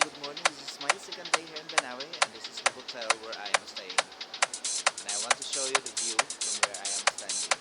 good morning. This is my second day here in Banawe, and this is the hotel where I am staying. And I want to show you the view from where I am standing.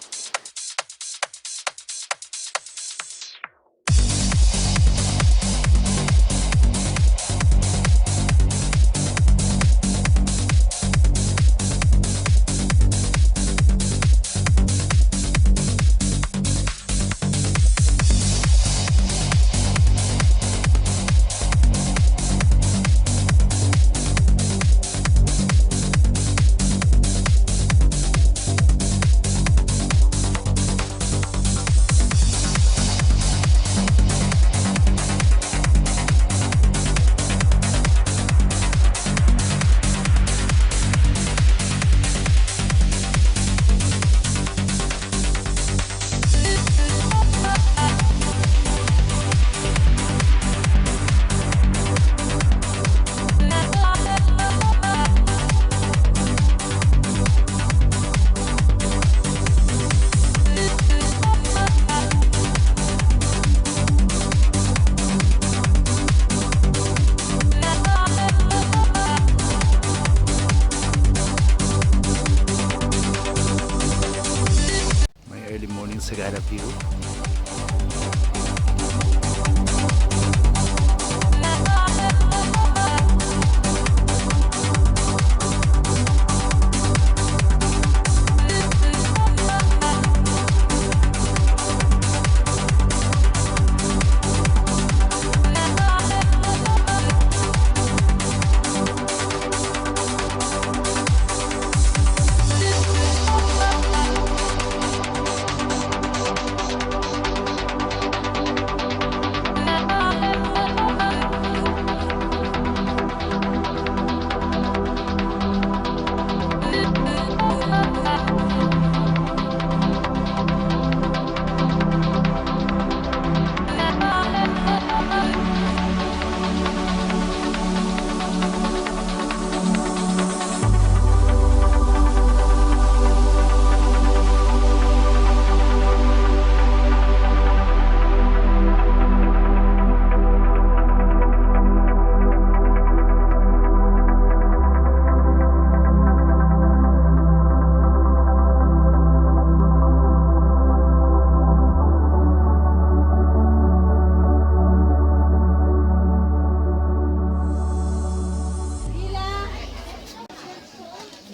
Early morning Sagada view.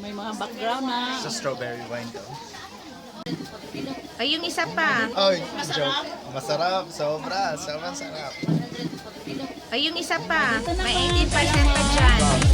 May mga background na. Sa strawberry wine to. Ay, yung isa pa. Ay, joke. Masarap. Sobra. Sobrang sarap. Ay, yung isa pa. May 18% pa dyan.